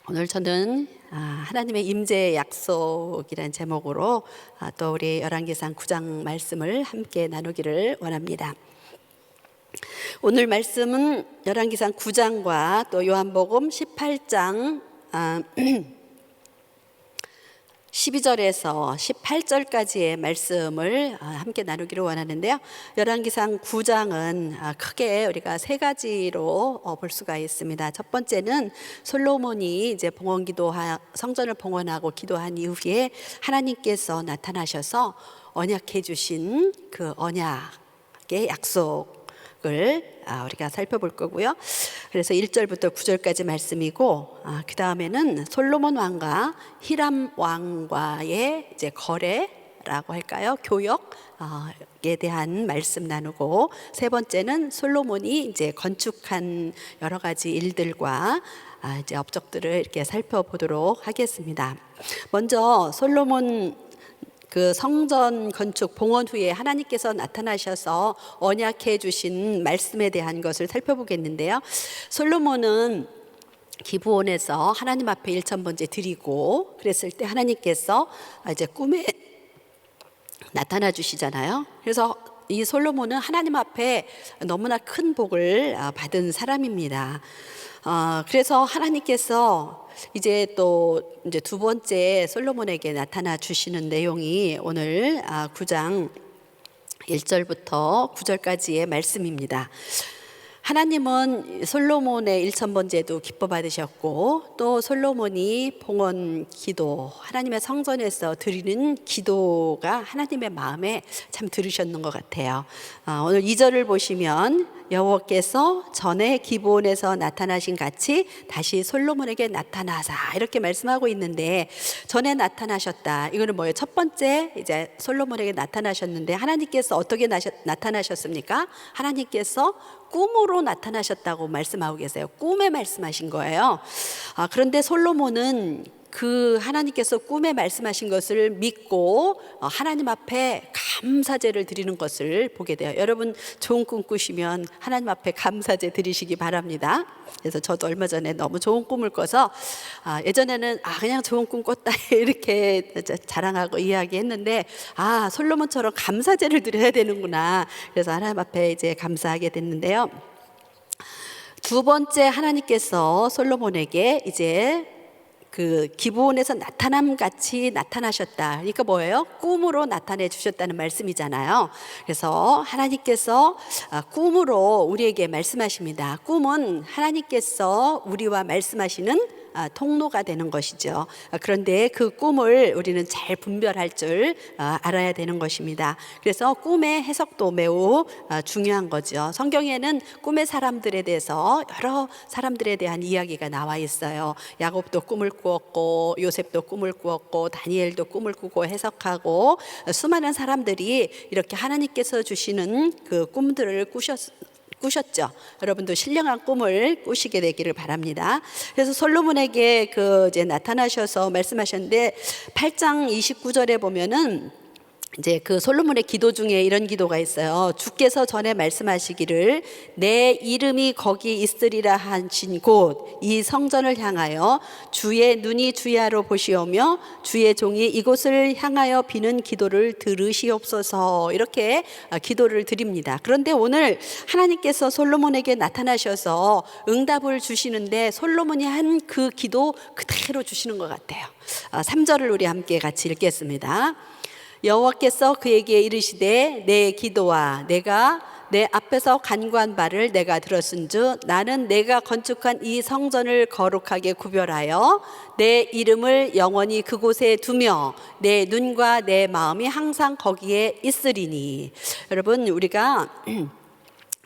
오늘 저는 하나님의 임재 약속이라는 제목으로 또 우리 열왕기상 9장 말씀을 함께 나누기를 원합니다. 오늘 말씀은 열왕기상 9장과 또 요한복음 18장 12절에서 18절까지의 말씀을 함께 나누기를 원하는데요. 열왕기상 9장은 크게 우리가 세 가지로 볼 수가 있습니다. 첫 번째는 솔로몬이 이제 성전을 봉헌하고 기도한 이후에 하나님께서 나타나셔서 언약해 주신 그 언약의 약속을 우리가 살펴볼 거고요. 그래서 1절부터 9절까지 말씀이고, 그 다음에는 솔로몬 왕과 히람 왕과의 이제 거래라고 할까요? 교역에 대한 말씀 나누고, 세 번째는 솔로몬이 이제 건축한 여러 가지 일들과 이제 업적들을 이렇게 살펴보도록 하겠습니다. 먼저 솔로몬 그 성전 건축 봉헌 후에 하나님께서 나타나셔서 언약해 주신 말씀에 대한 것을 살펴보겠는데요. 솔로몬은 기브온에서 하나님 앞에 일천번제 드리고 그랬을 때 하나님께서 이제 꿈에 나타나 주시잖아요. 그래서 이 솔로몬은 하나님 앞에 너무나 큰 복을 받은 사람입니다. 그래서 하나님께서 이제 두 번째 솔로몬에게 나타나 주시는 내용이 오늘 9장 1절부터 9절까지의 말씀입니다. 하나님은 솔로몬의 일천번제도 기뻐 받으셨고, 또 솔로몬이 봉헌 기도, 하나님의 성전에서 드리는 기도가 하나님의 마음에 참 들으셨는 것 같아요. 오늘 2절을 보시면 여호와께서 전에 기브온에서 나타나신 같이 다시 솔로몬에게 나타나사 이렇게 말씀하고 있는데, 전에 나타나셨다. 이거는 뭐예요? 첫 번째 이제 솔로몬에게 나타나셨는데 하나님께서 어떻게 나타나셨습니까? 하나님께서 꿈으로 나타나셨다고 말씀하고 계세요. 꿈에 말씀하신 거예요. 그런데 솔로몬은 그 하나님께서 꿈에 말씀하신 것을 믿고 하나님 앞에 감사제를 드리는 것을 보게 돼요. 여러분 좋은 꿈 꾸시면 하나님 앞에 감사제 드리시기 바랍니다. 그래서 저도 얼마 전에 너무 좋은 꿈을 꿔서 예전에는 그냥 좋은 꿈 꿨다 이렇게 자랑하고 이야기했는데 솔로몬처럼 감사제를 드려야 되는구나. 그래서 하나님 앞에 이제 감사하게 됐는데요. 두 번째 하나님께서 솔로몬에게 이제 그 기브온에서 나타남 같이 나타나셨다. 그러니까 뭐예요? 꿈으로 나타내 주셨다는 말씀이잖아요. 그래서 하나님께서 꿈으로 우리에게 말씀하십니다. 꿈은 하나님께서 우리와 말씀하시는 통로가 되는 것이죠. 그런데 그 꿈을 우리는 잘 분별할 줄 알아야 되는 것입니다. 그래서 꿈의 해석도 매우 중요한 거죠. 성경에는 꿈의 사람들에 대해서 여러 사람들에 대한 이야기가 나와 있어요. 야곱도 꿈을 꾸었고, 요셉도 꿈을 꾸었고, 다니엘도 꿈을 꾸고 해석하고, 수많은 사람들이 이렇게 하나님께서 주시는 그 꿈들을 꾸셨죠. 여러분도 신령한 꿈을 꾸시게 되기를 바랍니다. 그래서 솔로몬에게 이제 나타나셔서 말씀하셨는데 8장 29절에 보면은 이제 그 솔로몬의 기도 중에 이런 기도가 있어요. 주께서 전에 말씀하시기를 내 이름이 거기 있으리라 하신 곳 이 성전을 향하여 주의 눈이 주야로 보시오며 주의 종이 이곳을 향하여 비는 기도를 들으시옵소서, 이렇게 기도를 드립니다. 그런데 오늘 하나님께서 솔로몬에게 나타나셔서 응답을 주시는데 솔로몬이 한 그 기도 그대로 주시는 것 같아요. 3절을 우리 함께 같이 읽겠습니다. 여호와께서 그에게 이르시되 내 기도와 내가 내 앞에서 간구한 바를 내가 들었은즉 나는 내가 건축한 이 성전을 거룩하게 구별하여 내 이름을 영원히 그곳에 두며 내 눈과 내 마음이 항상 거기에 있으리니. 여러분, 우리가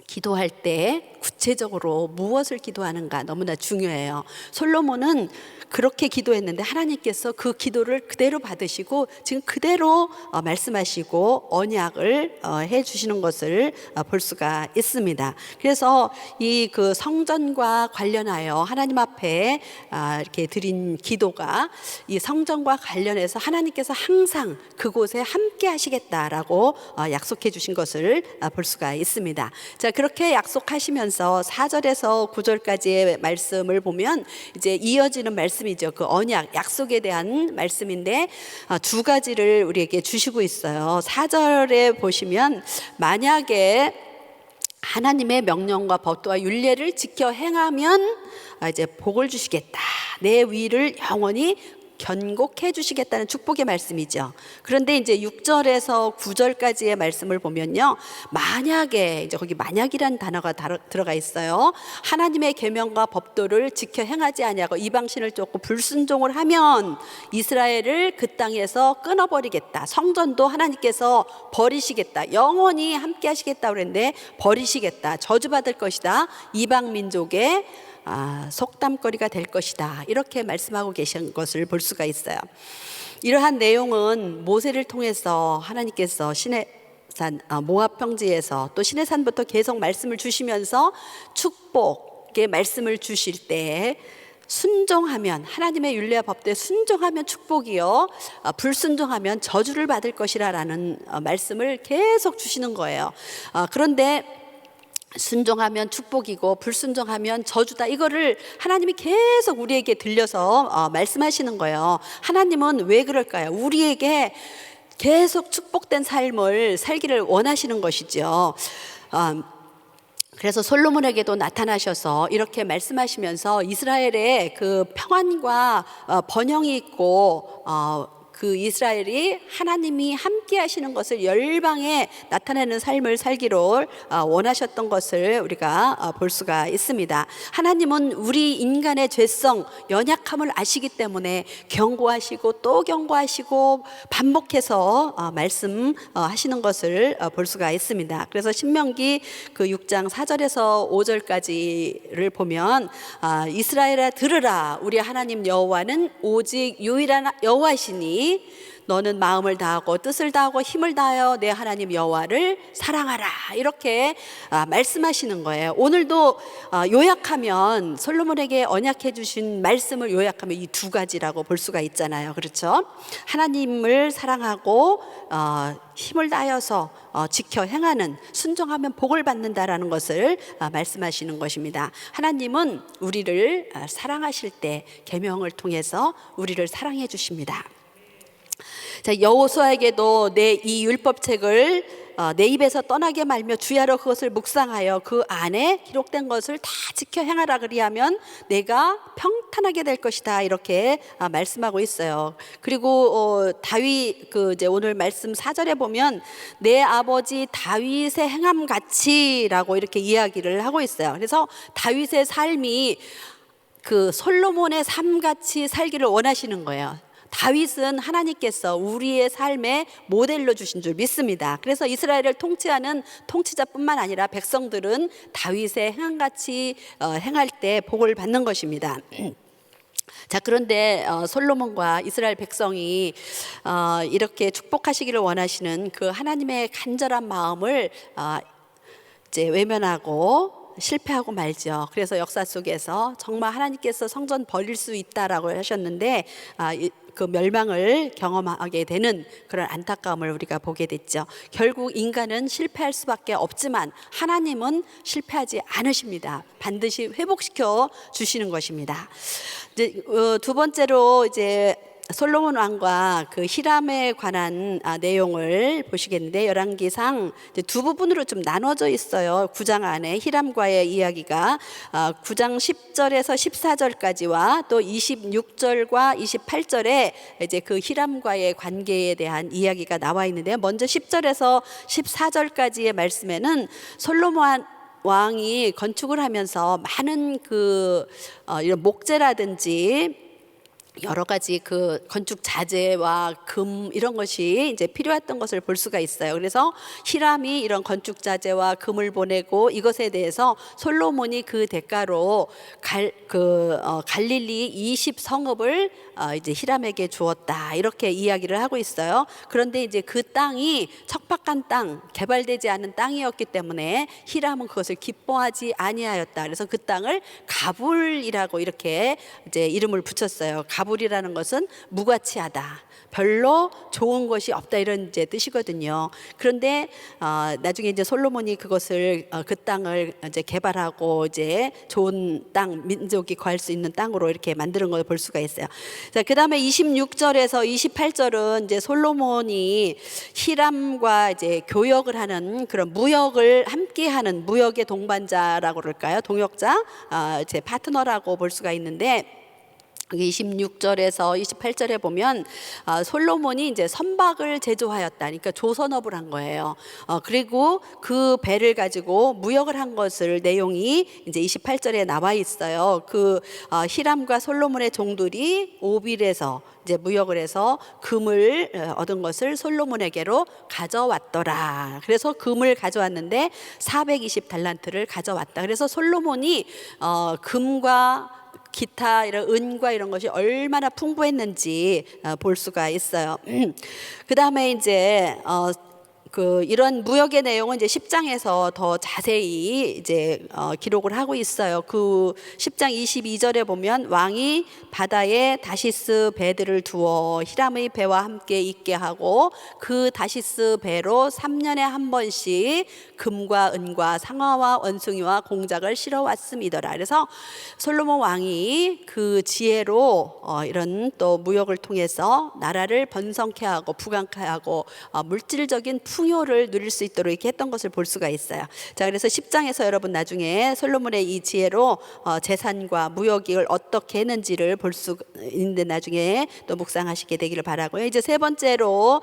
기도할 때 구체적으로 무엇을 기도하는가 너무나 중요해요. 솔로몬은 그렇게 기도했는데 하나님께서 그 기도를 그대로 받으시고 지금 그대로 말씀하시고 언약을 해주시는 것을 볼 수가 있습니다. 그래서 이 그 성전과 관련하여 하나님 앞에 이렇게 드린 기도가 이 성전과 관련해서 하나님께서 항상 그곳에 함께 하시겠다라고 약속해 주신 것을 볼 수가 있습니다. 자, 그렇게 약속하시면서 하나님께서 4절에서 9절까지의 말씀을 보면 이제 이어지는 말씀이죠. 그 언약, 약속에 대한 말씀인데 두 가지를 우리에게 주시고 있어요. 4절에 보시면 만약에 하나님의 명령과 법도와 율례를 지켜 행하면 이제 복을 주시겠다. 내 위를 영원히 견고해 주시겠다는 축복의 말씀이죠. 그런데 이제 6절에서 9절까지의 말씀을 보면요, 만약에 이제 거기 만약이라는 단어가 들어가 있어요. 하나님의 계명과 법도를 지켜 행하지 아니하고 이방신을 쫓고 불순종을 하면 이스라엘을 그 땅에서 끊어버리겠다. 성전도 하나님께서 버리시겠다. 영원히 함께 하시겠다 그랬는데 버리시겠다. 저주받을 것이다. 이방 민족의 속담거리가 될 것이다. 이렇게 말씀하고 계신 것을 볼 수가 있어요. 이러한 내용은 모세를 통해서 하나님께서 시내산 모압 평지에서 또 시내산부터 계속 말씀을 주시면서 축복의 말씀을 주실 때 순종하면 하나님의 율례와 법도에 순종하면 축복이요, 불순종하면 저주를 받을 것이라는 말씀을 계속 주시는 거예요. 그런데 순종하면 축복이고 불순종하면 저주다, 이거를 하나님이 계속 우리에게 들려서 말씀하시는 거예요. 하나님은 왜 그럴까요? 우리에게 계속 축복된 삶을 살기를 원하시는 것이죠. 그래서 솔로몬에게도 나타나셔서 이렇게 말씀하시면서 이스라엘의 그 평안과 번영이 있고 그 이스라엘이 하나님이 함께 하시는 것을 열방에 나타내는 삶을 살기를 원하셨던 것을 우리가 볼 수가 있습니다. 하나님은 우리 인간의 죄성, 연약함을 아시기 때문에 경고하시고 또 경고하시고 반복해서 말씀하시는 것을 볼 수가 있습니다. 그래서 신명기 그 6장 4절에서 5절까지를 보면 이스라엘아 들으라, 우리 하나님 여호와는 오직 유일한 여호와시니 너는 마음을 다하고 뜻을 다하고 힘을 다하여 내 하나님 여호와를 사랑하라, 이렇게 말씀하시는 거예요. 오늘도 요약하면 솔로몬에게 언약해 주신 말씀을 요약하면 이 두 가지라고 볼 수가 있잖아요. 그렇죠? 하나님을 사랑하고 힘을 다하여서 지켜 행하는, 순종하면 복을 받는다라는 것을 말씀하시는 것입니다. 하나님은 우리를 사랑하실 때 계명을 통해서 우리를 사랑해 주십니다. 자, 여호수아에게도 내 이 율법책을 내 입에서 떠나게 말며 주야로 그것을 묵상하여 그 안에 기록된 것을 다 지켜 행하라, 그리하면 내가 평탄하게 될 것이다, 이렇게 말씀하고 있어요. 그리고 다윗 이제 오늘 말씀 4절에 보면 내 아버지 다윗의 행함 같이라고 이렇게 이야기를 하고 있어요. 그래서 다윗의 삶이 그 솔로몬의 삶같이 살기를 원하시는 거예요. 다윗은 하나님께서 우리의 삶의 모델로 주신 줄 믿습니다. 그래서 이스라엘을 통치하는 통치자뿐만 아니라 백성들은 다윗의 행함같이 행할 때 복을 받는 것입니다. 자, 그런데 솔로몬과 이스라엘 백성이 이렇게 축복하시기를 원하시는 그 하나님의 간절한 마음을 이제 외면하고 실패하고 말죠. 그래서 역사 속에서 정말 하나님께서 성전 버릴 수 있다라고 하셨는데 그 멸망을 경험하게 되는 그런 안타까움을 우리가 보게 됐죠. 결국 인간은 실패할 수밖에 없지만 하나님은 실패하지 않으십니다. 반드시 회복시켜 주시는 것입니다. 이제 두 번째로 이제 솔로몬 왕과 그 히람에 관한 내용을 보시겠는데, 열왕기상 두 부분으로 좀 나눠져 있어요. 9장 안에 히람과의 이야기가 9장 10절에서 14절까지와 또 26절과 28절에 이제 그 히람과의 관계에 대한 이야기가 나와 있는데요. 먼저 10절에서 14절까지의 말씀에는 솔로몬 왕이 건축을 하면서 많은 이런 목재라든지 여러 가지 그 건축 자재와 금 이런 것이 이제 필요했던 것을 볼 수가 있어요. 그래서 히람이 이런 건축 자재와 금을 보내고 이것에 대해서 솔로몬이 그 대가로 갈릴리 20성읍을 이제 히람에게 주었다, 이렇게 이야기를 하고 있어요. 그런데 이제 그 땅이 척박한 땅, 개발되지 않은 땅이었기 때문에 히람은 그것을 기뻐하지 아니하였다. 그래서 그 땅을 가불이라고 이렇게 이제 이름을 붙였어요. 바불이라는 것은 무가치하다, 별로 좋은 것이 없다, 이런 이제 뜻이거든요. 그런데 나중에 이제 솔로몬이 그것을 그 땅을 이제 개발하고 이제 좋은 땅, 민족이 거할 수 있는 땅으로 이렇게 만드는 걸 볼 수가 있어요. 자, 그다음에 26절에서 28절은 이제 솔로몬이 히람과 이제 교역을 하는, 그런 무역을 함께하는 무역의 동반자라고 그럴까요? 동역자, 제 파트너라고 볼 수가 있는데, 26절에서 28절에 보면 솔로몬이 이제 선박을 제조하였다, 그러니까 조선업을 한 거예요. 그리고 그 배를 가지고 무역을 한 것을 내용이 이제 28절에 나와 있어요. 그 히람과 솔로몬의 종들이 오빌에서 이제 무역을 해서 금을 얻은 것을 솔로몬에게로 가져왔더라. 그래서 금을 가져왔는데 420달란트를 가져왔다. 그래서 솔로몬이 금과 기타 이런 은과 이런 것이 얼마나 풍부했는지 볼 수가 있어요. 그 다음에 이제 이런 무역의 내용은 이제 10장에서 더 자세히 이제 기록을 하고 있어요. 그 10장 22절에 보면 왕이 바다에 다시스 배들을 두어 히람의 배와 함께 있게 하고 그 다시스 배로 3년에 한 번씩 금과 은과 상아와 원숭이와 공작을 실어 왔음이더라. 그래서 솔로몬 왕이 그 지혜로 이런 또 무역을 통해서 나라를 번성케 하고 부강케 하고 물질적인 풍요를 누릴 수 있도록 이렇게 했던 것을 볼 수가 있어요. 자, 그래서 10장에서 여러분 나중에 솔로몬의 이 지혜로 재산과 무역을 어떻게 했는지를 볼 수 있는데 나중에 또 묵상하시게 되기를 바라고요. 이제 세 번째로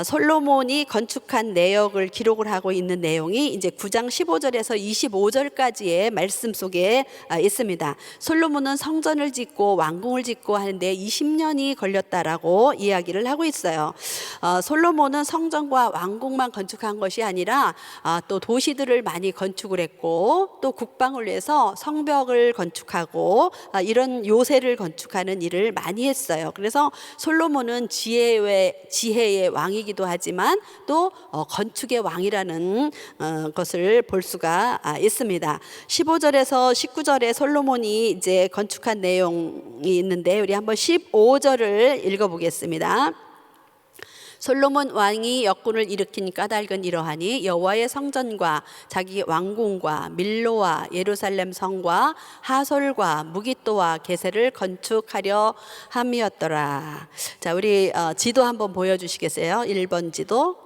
솔로몬이 건축한 내역을 기록을 하고 있는 내용이 이제 9장 15절에서 25절까지의 말씀 속에 있습니다. 솔로몬은 성전을 짓고 왕궁을 짓고 하는데 20년이 걸렸다라고 이야기를 하고 있어요. 솔로몬은 성전과 왕궁만 건축한 것이 아니라 또 도시들을 많이 건축을 했고 또 국방을 위해서 성벽을 건축하고 이런 요새를 건축하는 일을 많이 했어요. 그래서 솔로몬은 지혜의 왕이기도 하지만 또 건축의 왕이라는 것을 볼 수가 있습니다. 15절에서 19절에 솔로몬이 이제 건축한 내용이 있는데 우리 한번 15절을 읽어보겠습니다. 솔로몬 왕이 역군을 일으킨 까닭은 이러하니 여호와의 성전과 자기 왕궁과 밀로와 예루살렘 성과 하솔과 무깃도와 게셀을 건축하려 함이었더라. 자, 우리 지도 한번 보여주시겠어요? 1번 지도.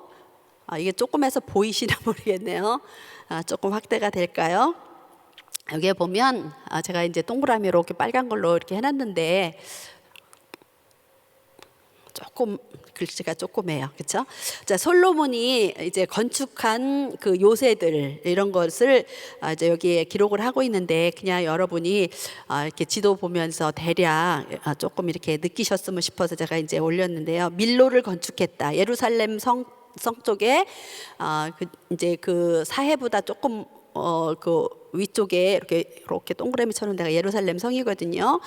이게 조금해서 보이시나 모르겠네요. 조금 확대가 될까요? 여기에 보면 제가 이제 동그라미로 이렇게 빨간 걸로 이렇게 해놨는데 조금 글씨가 조그매요, 그렇죠? 자, 솔로몬이 이제 건축한 그 요새들 이런 것을 이제 여기에 기록을 하고 있는데 그냥 여러분이 이렇게 지도 보면서 대략 조금 이렇게 느끼셨으면 싶어서 제가 이제 올렸는데요. 밀로를 건축했다. 예루살렘 성 쪽에 이제 그 사해보다 조금 그 위쪽에 이렇게 동그라미처럼 데가 예루살렘 성이거든요.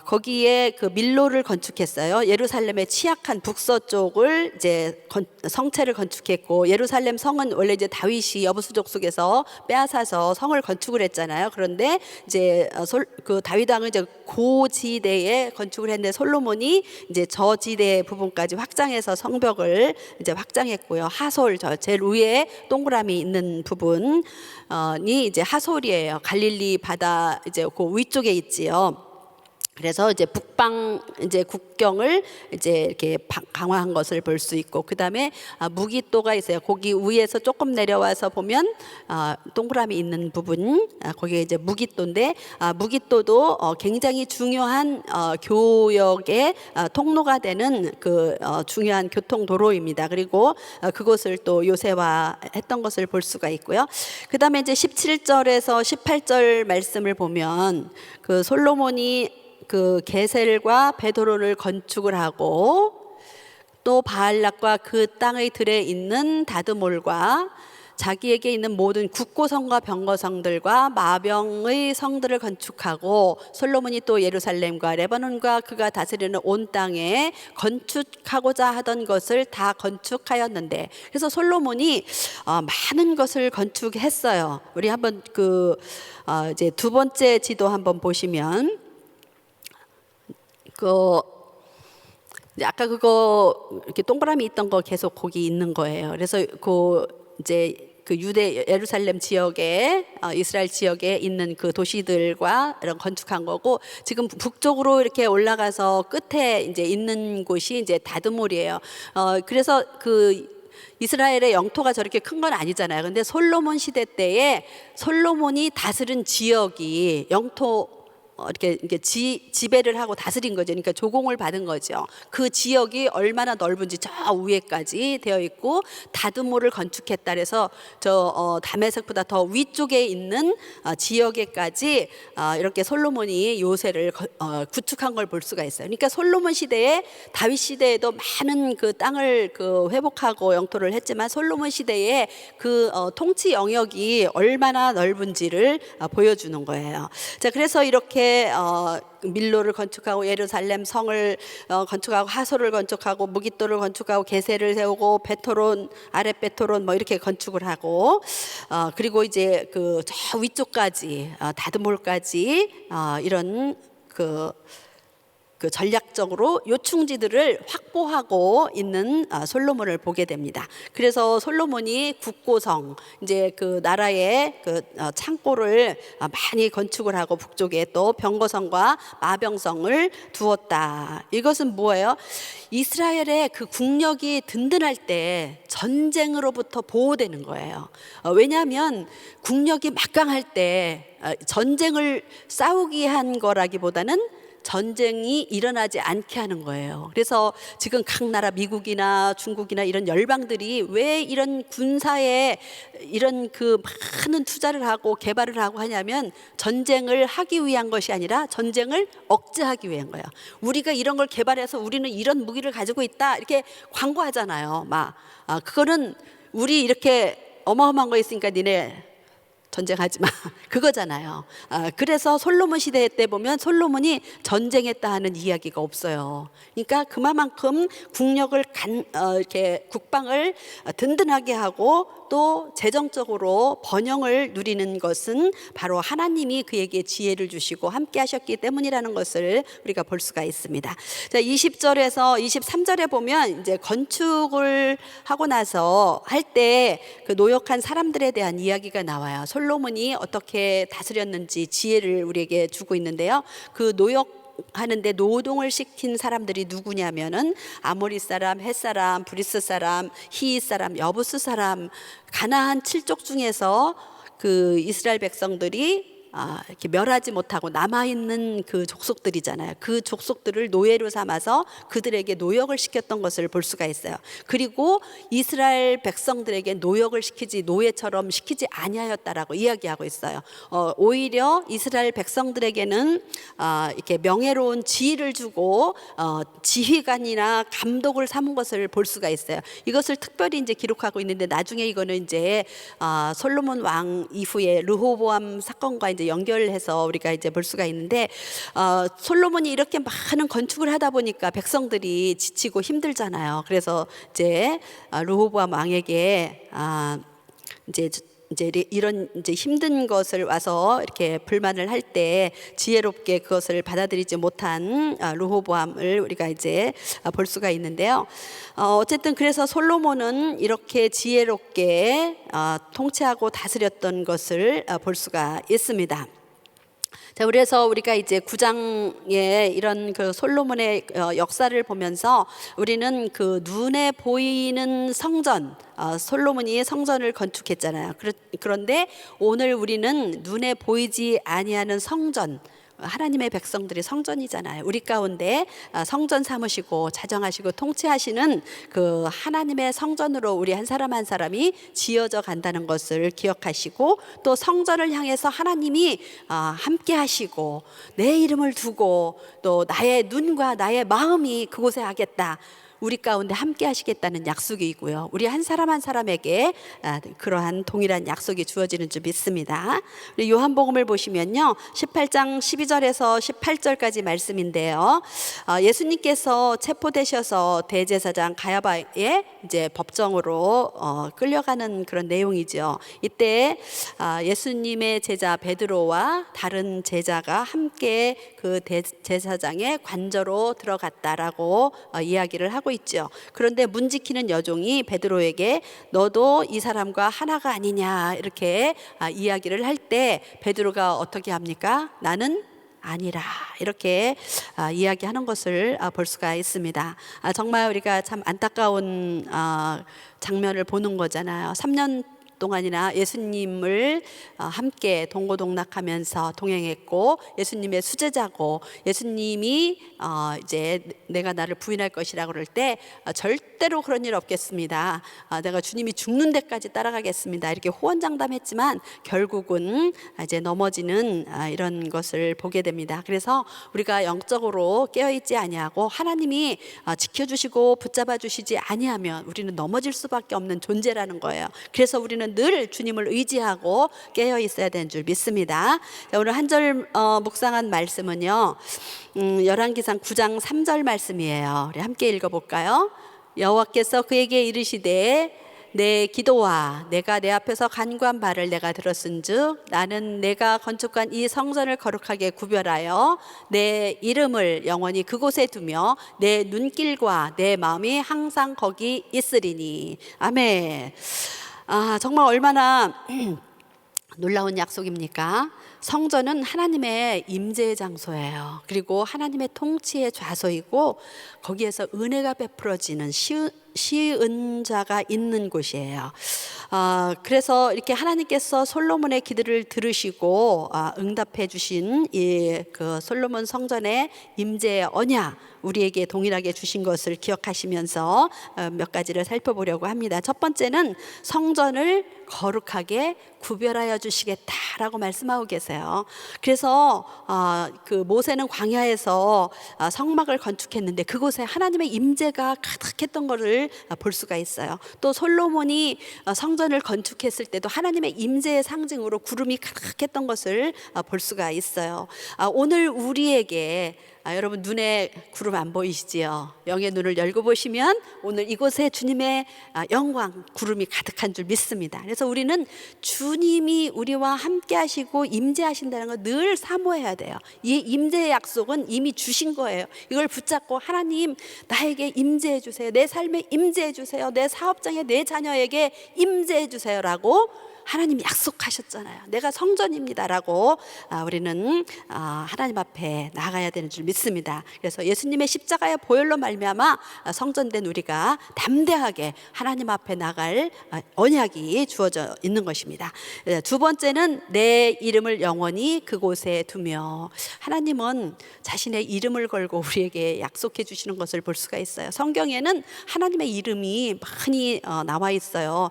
거기에 그 밀로를 건축했어요. 예루살렘의 취약한 북서쪽을 이제 성체를 건축했고, 예루살렘 성은 원래 이제 다윗이 여부수족 속에서 빼앗아서 성을 건축을 했잖아요. 그런데 이제 그 다윗 왕은 이제 고지대에 건축을 했는데 솔로몬이 이제 저지대 부분까지 확장해서 성벽을 이제 확장했고요. 하솔 제일 위에 동그라미 있는 부분이 이제 하솔이에요. 갈릴리 바다 이제 그 위쪽에 있지요. 그래서 이제 북방 이제 국경을 이제 이렇게 강화한 것을 볼 수 있고, 그 다음에 무깃도가 있어요. 거기 위에서 조금 내려와서 보면 동그라미 있는 부분, 거기에 이제 무깃도인데, 무깃도도 굉장히 중요한 교역의 통로가 되는 그 중요한 교통 도로입니다. 그리고 그것을 또 요새화했던 것을 볼 수가 있고요. 그 다음에 이제 17절에서 18절 말씀을 보면 그 솔로몬이 그 게셀과 베드론을 건축을 하고, 또 바알락과 그 땅의 들에 있는 다드몰과 자기에게 있는 모든 국고성과 병거성들과 마병의 성들을 건축하고, 솔로몬이 또 예루살렘과 레바논과 그가 다스리는 온 땅에 건축하고자 하던 것을 다 건축하였는데, 그래서 솔로몬이 많은 것을 건축했어요. 우리 한번 이제 두 번째 지도 한번 보시면 그 이제 아까 그거 이렇게 동그라미 있던 거 계속 거기 있는 거예요. 그래서 그 이제 그 유대 예루살렘 지역에 이스라엘 지역에 있는 그 도시들과 이런 건축한 거고, 지금 북쪽으로 이렇게 올라가서 끝에 이제 있는 곳이 이제 다드몰이에요. 그래서 그 이스라엘의 영토가 저렇게 큰 건 아니잖아요. 근데 솔로몬 시대 때에 솔로몬이 다스린 지역이 영토 이렇게 지배를 하고 다스린 거죠. 그러니까 조공을 받은 거죠. 그 지역이 얼마나 넓은지 저 위에까지 되어 있고, 다드모를 건축했다 그래서 저 다메섹보다 더 위쪽에 있는 지역에까지 이렇게 솔로몬이 요새를 구축한 걸 볼 수가 있어요. 그러니까 솔로몬 시대에, 다윗 시대에도 많은 그 땅을 그 회복하고 영토를 했지만, 솔로몬 시대에 그 통치 영역이 얼마나 넓은지를 보여주는 거예요. 자, 그래서 이렇게 밀로를 건축하고 예루살렘 성을 건축하고 하솔을 건축하고 무깃도를 건축하고 게셀을 세우고 베토론 아랫 베토론 뭐 이렇게 건축을 하고, 그리고 이제 그 저 위쪽까지 다드몰까지 이런 그 전략적으로 요충지들을 확보하고 있는 솔로몬을 보게 됩니다. 그래서 솔로몬이 국고성, 이제 그 나라의 그 창고를 많이 건축을 하고 북쪽에 또 병거성과 마병성을 두었다. 이것은 뭐예요? 이스라엘의 그 국력이 든든할 때 전쟁으로부터 보호되는 거예요. 왜냐하면 국력이 막강할 때 전쟁을 싸우기 위한 거라기보다는 전쟁이 일어나지 않게 하는 거예요. 그래서 지금 각 나라, 미국이나 중국이나 이런 열방들이 왜 이런 군사에 이런 그 많은 투자를 하고 개발을 하고 하냐면, 전쟁을 하기 위한 것이 아니라 전쟁을 억제하기 위한 거예요. 우리가 이런 걸 개발해서 우리는 이런 무기를 가지고 있다 이렇게 광고하잖아요. 그거는 우리 이렇게 어마어마한 거 있으니까 니네 전쟁하지 마 그거잖아요. 그래서 솔로몬 시대 때 보면 솔로몬이 전쟁했다 하는 이야기가 없어요. 그러니까 그만큼 국력을 이렇게 국방을 든든하게 하고 또 재정적으로 번영을 누리는 것은 바로 하나님이 그에게 지혜를 주시고 함께 하셨기 때문이라는 것을 우리가 볼 수가 있습니다. 자, 20절에서 23절에 보면 이제 건축을 하고 나서 할 때 그 노역한 사람들에 대한 이야기가 나와요. 솔로몬이 어떻게 다스렸는지 지혜를 우리에게 주고 있는데요. 그 하는데 노동을 시킨 사람들이 누구냐면은 아모리 사람, 헷 사람, 브리스 사람, 히윗 사람, 여부스 사람, 가나안 7족 중에서 그 이스라엘 백성들이 이렇게 멸하지 못하고 남아있는 그 족속들이잖아요. 그 족속들을 노예로 삼아서 그들에게 노역을 시켰던 것을 볼 수가 있어요. 그리고 이스라엘 백성들에게 노역을 시키지 노예처럼 시키지 아니하였다라고 이야기하고 있어요. 오히려 이스라엘 백성들에게는 이렇게 명예로운 지위를 주고 지휘관이나 감독을 삼은 것을 볼 수가 있어요. 이것을 특별히 이제 기록하고 있는데, 나중에 이거는 이제 솔로몬 왕 이후에 르호보암 사건과 이제 연결해서 우리가 이제 볼 수가 있는데, 솔로몬이 이렇게 많은 건축을 하다 보니까 백성들이 지치고 힘들잖아요. 그래서 이제 르호보암 왕에게 이제 이런 이제 힘든 것을 와서 이렇게 불만을 할 때 지혜롭게 그것을 받아들이지 못한 르호보암을 우리가 이제 볼 수가 있는데요. 어쨌든 그래서 솔로몬은 이렇게 지혜롭게 통치하고 다스렸던 것을 볼 수가 있습니다. 자, 그래서 우리가 이제 9장에 이런 그 솔로몬의 역사를 보면서 우리는 그 눈에 보이는 성전, 솔로몬이 성전을 건축했잖아요. 그런데 오늘 우리는 눈에 보이지 아니하는 성전, 하나님의 백성들이 성전이잖아요. 우리 가운데 성전 삼으시고 자정하시고 통치하시는 그 하나님의 성전으로 우리 한 사람 한 사람이 지어져 간다는 것을 기억하시고, 또 성전을 향해서 하나님이 함께 하시고 내 이름을 두고 또 나의 눈과 나의 마음이 그곳에 하겠다. 우리 가운데 함께 하시겠다는 약속이고요. 우리 한 사람 한 사람에게 그러한 동일한 약속이 주어지는 줄 믿습니다. 우리 요한복음을 보시면요, 18장 12절에서 18절까지 말씀인데요. 예수님께서 체포되셔서 대제사장 가야바의 이제 법정으로 끌려가는 그런 내용이죠. 이때 예수님의 제자 베드로와 다른 제자가 함께 그 대제사장의 관저로 들어갔다라고 이야기를 하고 있죠. 그런데 문지키는 여종이 베드로에게 너도 이 사람과 하나가 아니냐 이렇게 이야기를 할 때 베드로가 어떻게 합니까? 나는 아니라 이렇게 이야기하는 것을 볼 수가 있습니다. 정말 우리가 참 안타까운 장면을 보는 거잖아요. 3년 동안이나 예수님을 함께 동고동락하면서 동행했고 예수님의 수제자고 예수님이 이제 내가 나를 부인할 것이라고 그럴 때 절대로 그런 일 없겠습니다. 내가 주님이 죽는 데까지 따라가겠습니다. 이렇게 호언장담했지만 결국은 이제 넘어지는 이런 것을 보게 됩니다. 그래서 우리가 영적으로 깨어있지 아니하고 하나님이 지켜주시고 붙잡아 주시지 아니하면 우리는 넘어질 수밖에 없는 존재라는 거예요. 그래서 우리는 늘 주님을 의지하고 깨어 있어야 되는 줄 믿습니다. 자, 오늘 한 절 묵상한 말씀은요, 열왕기상 9장 3절 말씀이에요. 우리 함께 읽어볼까요? 여호와께서 그에게 이르시되 내 기도와 내가 내 앞에서 간구한 바를 내가 들었은즉 나는 내가 건축한 이 성전을 거룩하게 구별하여 내 이름을 영원히 그곳에 두며 내 눈길과 내 마음이 항상 거기 있으리니. 아멘. 정말 얼마나 놀라운 약속입니까? 성전은 하나님의 임재의 장소예요. 그리고 하나님의 통치의 좌소이고 거기에서 은혜가 베풀어지는 시은자가 있는 곳이에요. 그래서 이렇게 하나님께서 솔로몬의 기도를 들으시고 응답해 주신 이 그 솔로몬 성전의 임재의 언약 우리에게 동일하게 주신 것을 기억하시면서 몇 가지를 살펴보려고 합니다. 첫 번째는 성전을 거룩하게 구별하여 주시겠다라고 말씀하고 계세요. 그래서 그 모세는 광야에서 성막을 건축했는데 그곳에 하나님의 임재가 가득했던 것을 볼 수가 있어요. 또 솔로몬이 성전을 건축했을 때도 하나님의 임재의 상징으로 구름이 가득했던 것을 볼 수가 있어요. 오늘 우리에게 여러분 눈에 구름 안 보이시지요? 영의 눈을 열고 보시면 오늘 이곳에 주님의 영광 구름이 가득한 줄 믿습니다. 그래서 우리는 주님이 우리와 함께 하시고 임재하신다는 걸 늘 사모해야 돼요. 이 임재의 약속은 이미 주신 거예요. 이걸 붙잡고 하나님 나에게 임재해 주세요. 내 삶에 임재해 주세요. 내 사업장에 내 자녀에게 임재해 주세요라고 하나님 약속하셨잖아요. 내가 성전입니다라고 우리는 하나님 앞에 나가야 되는 줄 믿습니다. 그래서 예수님의 십자가의 보혈로 말미암아 성전된 우리가 담대하게 하나님 앞에 나갈 언약이 주어져 있는 것입니다. 두 번째는 내 이름을 영원히 그곳에 두며, 하나님은 자신의 이름을 걸고 우리에게 약속해 주시는 것을 볼 수가 있어요. 성경에는 하나님의 이름이 많이 나와 있어요.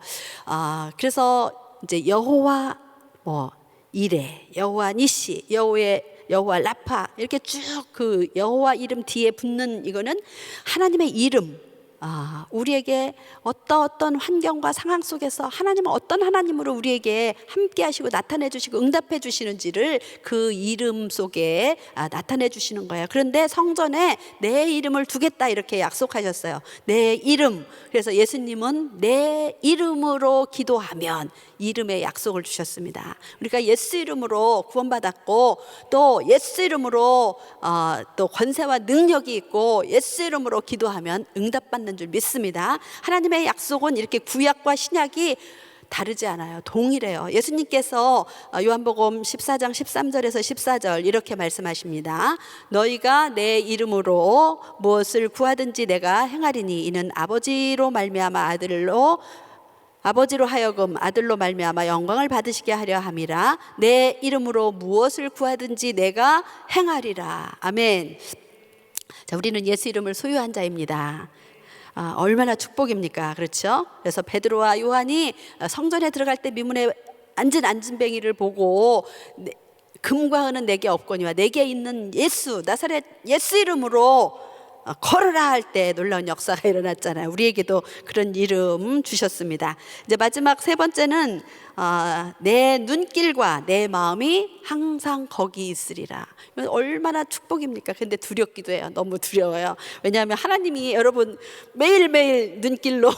그래서 이제 여호와 이레, 여호와 니시, 여호와 라파 이렇게 쭉 그 여호와 이름 뒤에 붙는 이거는 하나님의 이름. 우리에게 어떤 환경과 상황 속에서 하나님은 어떤 하나님으로 우리에게 함께 하시고 나타내 주시고 응답해 주시는지를 그 이름 속에 나타내 주시는 거예요. 그런데 성전에 내 이름을 두겠다 이렇게 약속하셨어요. 내 이름. 그래서 예수님은 내 이름으로 기도하면 이름의 약속을 주셨습니다. 우리가 예수 이름으로 구원받았고 또 예수 이름으로 또 권세와 능력이 있고 예수 이름으로 기도하면 응답받는 줄 믿습니다. 하나님의 약속은 이렇게 구약과 신약이 다르지 않아요. 동일해요. 예수님께서 요한복음 14장 13절에서 14절 이렇게 말씀하십니다. 너희가 내 이름으로 무엇을 구하든지 내가 행하리니 이는 아버지로 말미암아 아버지로 하여금 아들로 말미암아 영광을 받으시게 하려 함이라. 내 이름으로 무엇을 구하든지 내가 행하리라. 아멘. 자, 우리는 예수 이름을 소유한 자입니다. 얼마나 축복입니까? 그렇죠? 그래서 베드로와 요한이 성전에 들어갈 때 미문에 앉은 안진뱅이를 보고 금과 은은 내게 없거니와 내게 있는 예수 나사렛 예수 이름으로 걸어라 할 때 놀라운 역사가 일어났잖아요. 우리에게도 그런 이름 주셨습니다. 이제 마지막 세 번째는 내 눈길과 내 마음이 항상 거기 있으리라. 이건 얼마나 축복입니까? 근데 두렵기도 해요. 너무 두려워요. 왜냐하면 하나님이 여러분 매일매일 눈길로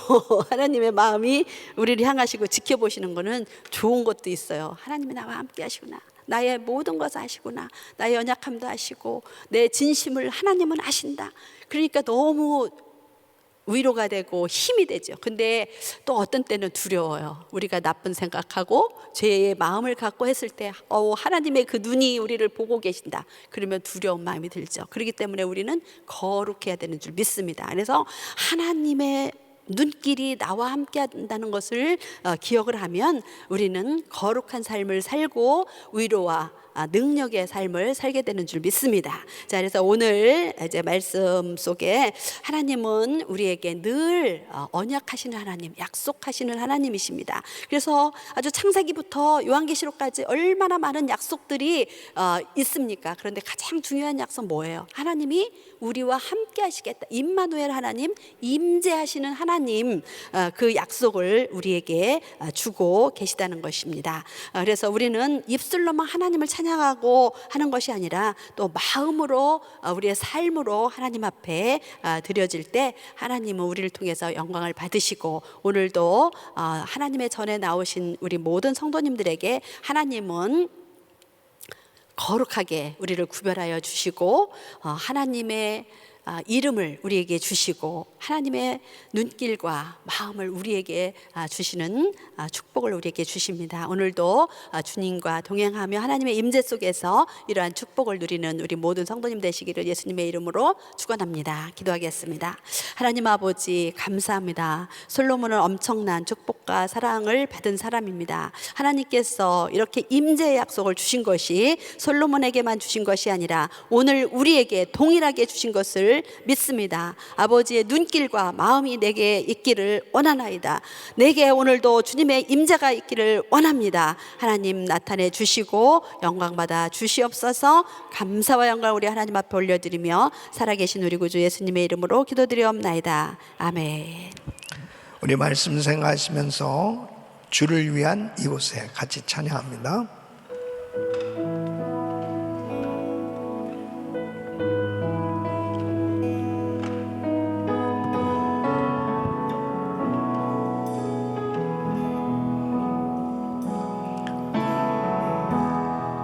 하나님의 마음이 우리를 향하시고 지켜보시는 거는 좋은 것도 있어요. 하나님이 나와 함께 하시구나. 나의 모든 것을 아시구나. 나의 연약함도 아시고 내 진심을 하나님은 아신다. 그러니까 너무 위로가 되고 힘이 되죠. 근데 또 어떤 때는 두려워요. 우리가 나쁜 생각하고 죄의 마음을 갖고 했을 때 하나님의 그 눈이 우리를 보고 계신다. 그러면 두려운 마음이 들죠. 그렇기 때문에 우리는 거룩해야 되는 줄 믿습니다. 그래서 하나님의 눈길이 나와 함께 한다는 것을 기억을 하면 우리는 거룩한 삶을 살고 위로와 능력의 삶을 살게 되는 줄 믿습니다. 자, 그래서 오늘 이제 말씀 속에 하나님은 우리에게 늘 언약하시는 하나님, 약속하시는 하나님이십니다. 그래서 아주 창세기부터 요한계시록까지 얼마나 많은 약속들이 있습니까? 그런데 가장 중요한 약속 뭐예요? 하나님이 우리와 함께 하시겠다. 임마누엘 하나님, 임재하시는 하나님, 그 약속을 우리에게 주고 계시다는 것입니다. 그래서 우리는 입술로만 하나님을 찬양하고 하는 것이 아니라 또 마음으로 우리의 삶으로 하나님 앞에 드려질 때 하나님은 우리를 통해서 영광을 받으시고, 오늘도 하나님의 전에 나오신 우리 모든 성도님들에게 하나님은 거룩하게 우리를 구별하여 주시고 하나님의 이름을 우리에게 주시고 하나님의 눈길과 마음을 우리에게 주시는 축복을 우리에게 주십니다. 오늘도 주님과 동행하며 하나님의 임재 속에서 이러한 축복을 누리는 우리 모든 성도님 되시기를 예수님의 이름으로 축원합니다. 기도하겠습니다. 하나님 아버지, 감사합니다. 솔로몬은 엄청난 축복과 사랑을 받은 사람입니다. 하나님께서 이렇게 임재의 약속을 주신 것이 솔로몬에게만 주신 것이 아니라 오늘 우리에게 동일하게 주신 것을 믿습니다. 아버지의 눈길과 마음이 내게 있기를 원하나이다. 내게 오늘도 주님의 임재가 있기를 원합니다. 하나님 나타내 주시고 영광 받아 주시옵소서. 감사와 영광 우리 하나님 앞에 올려드리며 살아계신 우리 구주 예수님의 이름으로 기도드리옵나이다. 아멘. 우리 말씀 생각하시면서 주를 위한 이곳에 같이 찬양합니다.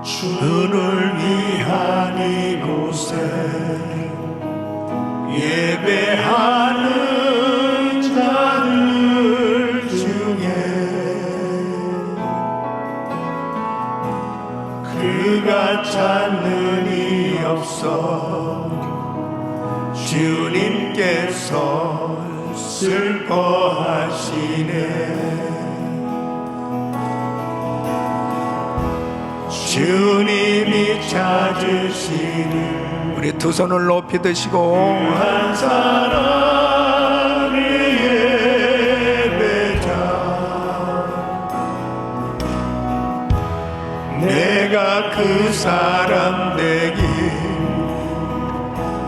주를 위한 이곳에 예배하는 자들 중에 그가 찾는 이 없어 주님께서 슬퍼하시네. 주님이 찾으시는 우리 두 손을 높이 드시고 한 사람의 예배자, 내가 그 사람 되기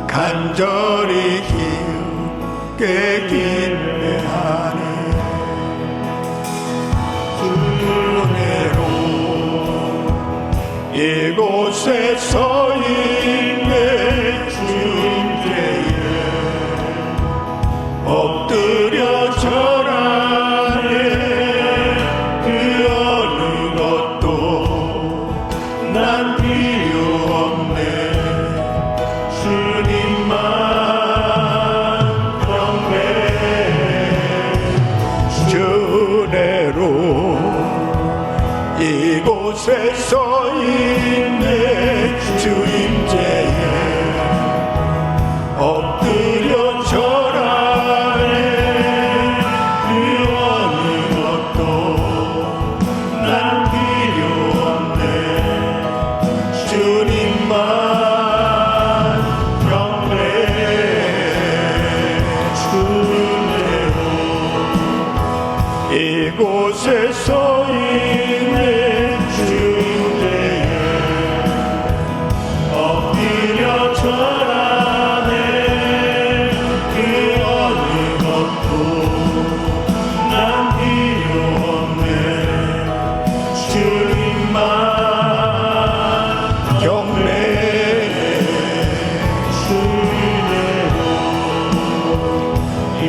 간절히 기쁘게 기대하네. 이곳에 서 있네. 주님께에 엎드려 절하네. 그 어느 것도 난 필요 없네. 주님만 경배. 주내로 이곳에 서 있네. 주 임재에 엎드려 절하네. 그 어느 것도 난 필요 없네. 주님만 경배. 주님대로 이곳에 서 있네. 엎드려 절하네.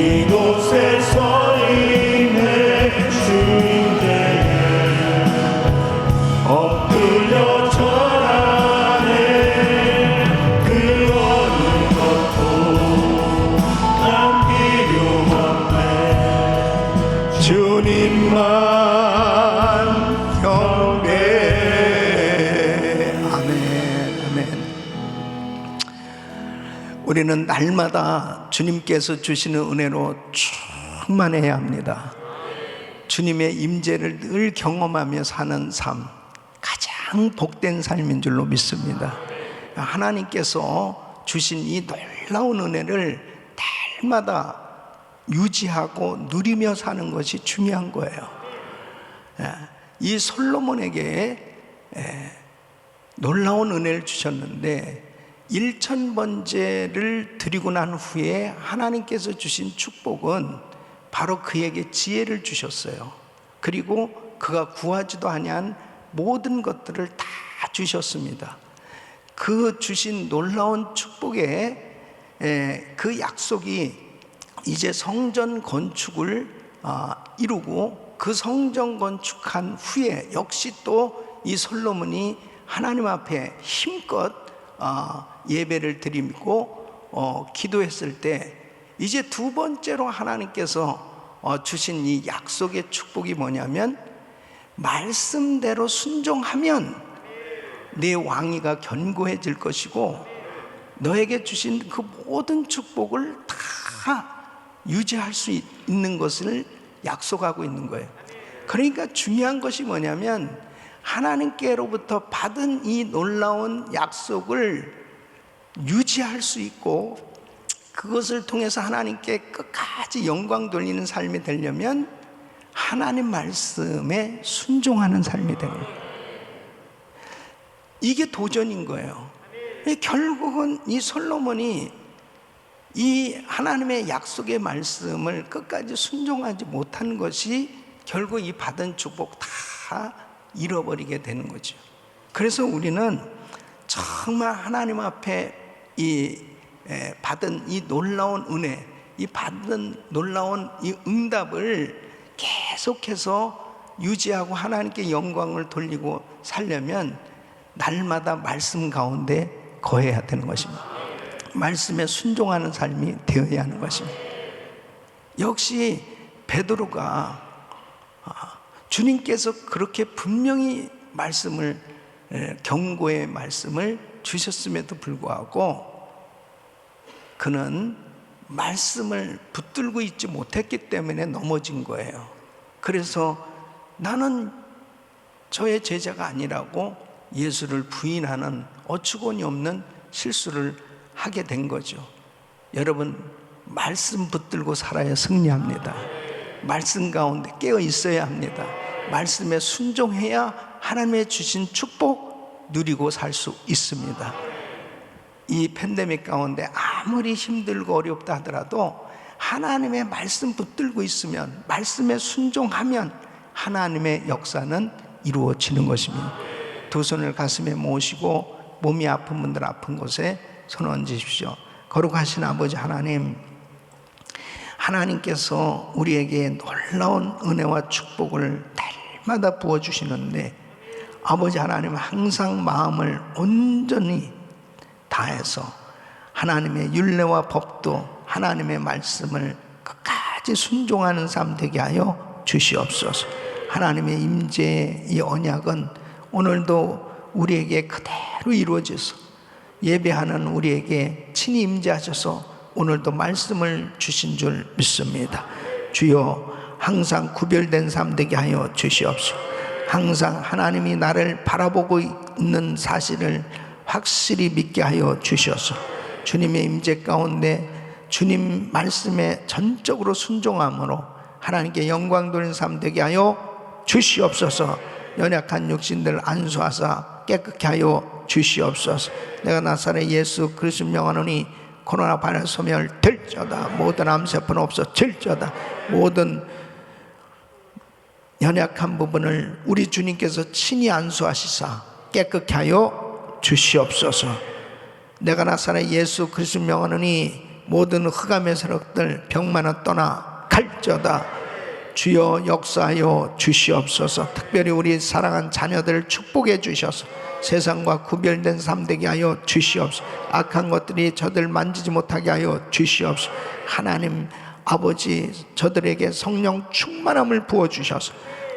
이곳에 서 있네 주인께에 엎드려 절하네 그 어느 것도 난 필요 없네 주님만 경배. 아멘, 아멘. 우리는 날마다 주님께서 주시는 은혜로 충만해야 합니다. 주님의 임재를 늘 경험하며 사는 삶, 가장 복된 삶인 줄로 믿습니다. 하나님께서 주신 이 놀라운 은혜를 날마다 유지하고 누리며 사는 것이 중요한 거예요. 이 솔로몬에게 놀라운 은혜를 주셨는데 1000번제를 드리고 난 후에 하나님께서 주신 축복은 바로 그에게 지혜를 주셨어요. 그리고 그가 구하지도 아니한 모든 것들을 다 주셨습니다. 그 주신 놀라운 축복에 그 약속이 이제 성전 건축을 이루고 그 성전 건축한 후에 역시 또 이 솔로몬이 하나님 앞에 힘껏 예배를 드리고 기도했을 때 이제 두 번째로 하나님께서 주신 이 약속의 축복이 뭐냐면 말씀대로 순종하면 네 왕위가 견고해질 것이고 너에게 주신 그 모든 축복을 다 유지할 수 있는 것을 약속하고 있는 거예요. 그러니까 중요한 것이 뭐냐면 하나님께로부터 받은 이 놀라운 약속을 유지할 수 있고 그것을 통해서 하나님께 끝까지 영광 돌리는 삶이 되려면 하나님 말씀에 순종하는 삶이 되는 거예요. 이게 도전인 거예요. 결국은 이 솔로몬이 이 하나님의 약속의 말씀을 끝까지 순종하지 못한 것이 결국 이 받은 축복 다 잃어버리게 되는 거죠. 그래서 우리는 정말 하나님 앞에 이 받은 이 놀라운 은혜, 이 받은 놀라운 이 응답을 계속해서 유지하고 하나님께 영광을 돌리고 살려면 날마다 말씀 가운데 거해야 되는 것입니다. 말씀에 순종하는 삶이 되어야 하는 것입니다. 역시 베드로가 주님께서 그렇게 분명히 말씀을 경고의 말씀을 주셨음에도 불구하고 그는 말씀을 붙들고 있지 못했기 때문에 넘어진 거예요. 그래서 나는 저의 제자가 아니라고 예수를 부인하는 어처구니 없는 실수를 하게 된 거죠. 여러분, 말씀 붙들고 살아야 승리합니다. 말씀 가운데 깨어 있어야 합니다. 말씀에 순종해야 하나님의 주신 축복 누리고 살 수 있습니다. 이 팬데믹 가운데 아무리 힘들고 어렵다 하더라도 하나님의 말씀 붙들고 있으면, 말씀에 순종하면 하나님의 역사는 이루어지는 것입니다. 두 손을 가슴에 모시고 몸이 아픈 분들 아픈 곳에 손 얹으십시오. 거룩하신 아버지 하나님, 하나님께서 우리에게 놀라운 은혜와 축복을 날마다 부어주시는데 아버지 하나님, 항상 마음을 온전히 다해서 하나님의 율례와 법도 하나님의 말씀을 끝까지 순종하는 삶 되게 하여 주시옵소서. 하나님의 임재의 이 언약은 오늘도 우리에게 그대로 이루어져서 예배하는 우리에게 친히 임재하셔서 오늘도 말씀을 주신 줄 믿습니다. 주여, 항상 구별된 삶 되게 하여 주시옵소서. 항상 하나님이 나를 바라보고 있는 사실을 확실히 믿게 하여 주셔서 주님의 임재 가운데 주님 말씀에 전적으로 순종함으로 하나님께 영광 돌리는 삶 되게 하여 주시옵소서. 연약한 육신들 안수하사 깨끗게 하여 주시옵소서. 내가 나사렛 예수 그리스도 명하노니 코로나 바이러스 소멸될지어다. 모든 암세포는 없어질지어다. 모든 연약한 부분을 우리 주님께서 친히 안수하시사 깨끗게 하여 주시옵소서. 내가 나사렛 예수 그리스도 명하노니 모든 흑암의 세력들 병만은 떠나 갈지어다. 주여 역사하여 주시옵소서. 특별히 우리 사랑한 자녀들을 축복해 주셔서 세상과 구별된 삶 되게 하여 주시옵소서. 악한 것들이 저들 만지지 못하게 하여 주시옵소서. 하나님 아버지, 저들에게 성령 충만함을 부어주셔서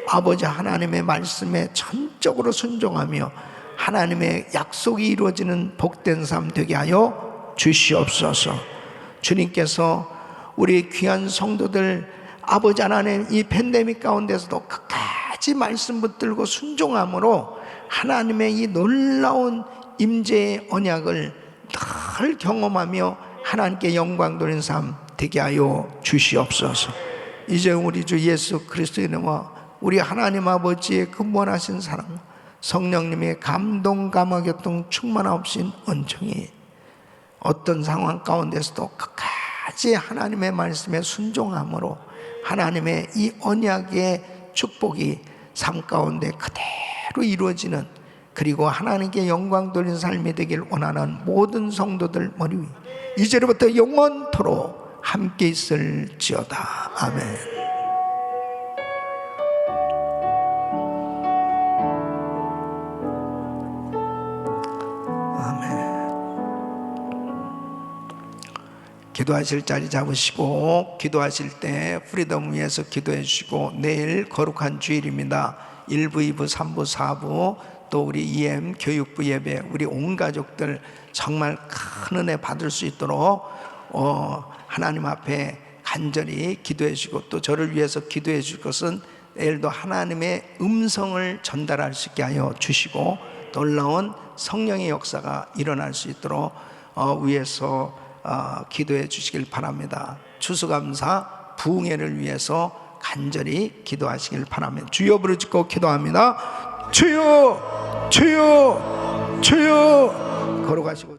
아버지 하나님의 말씀에 전적으로 순종하며 하나님의 약속이 이루어지는 복된 삶 되게 하여 주시옵소서. 주님께서 우리 귀한 성도들 아버지 하나님 이 팬데믹 가운데서도 끝까지 말씀 붙들고 순종함으로 하나님의 이 놀라운 임재의 언약을 늘 경험하며 하나님께 영광 돌리는 삶 되게 하여 주시옵소서. 이제 우리 주 예수 그리스도의 이름과 우리 하나님 아버지의 그 무한하신 사랑, 성령님의 감동 감화교통 충만하신 은총이 어떤 상황 가운데서도 끝까지 하나님의 말씀에 순종함으로 하나님의 이 언약의 축복이 삶 가운데 그대로 이루어지는, 그리고 하나님께 영광 돌리는 삶이 되길 원하는 모든 성도들 머리 위 이제로부터 영원토록 함께 있을지어다. 아멘. 기도하실 자리 잡으시고, 기도하실 때 프리덤 위해서 기도해 주시고, 내일 거룩한 주일입니다. 1부, 2부, 3부, 4부 또 우리 EM 교육부 예배, 우리 온 가족들 정말 큰 은혜 받을 수 있도록 하나님 앞에 간절히 기도해 주시고, 또 저를 위해서 기도해 줄 것은 내일도 하나님의 음성을 전달할 수 있게 하여 주시고 놀라운 성령의 역사가 일어날 수 있도록 위해서 기도해 주시길 바랍니다. 추수감사 부흥회를 위해서 간절히 기도하시길 바랍니다. 주여 부르짖고 기도합니다. 주여 주여 주여. 걸어가시고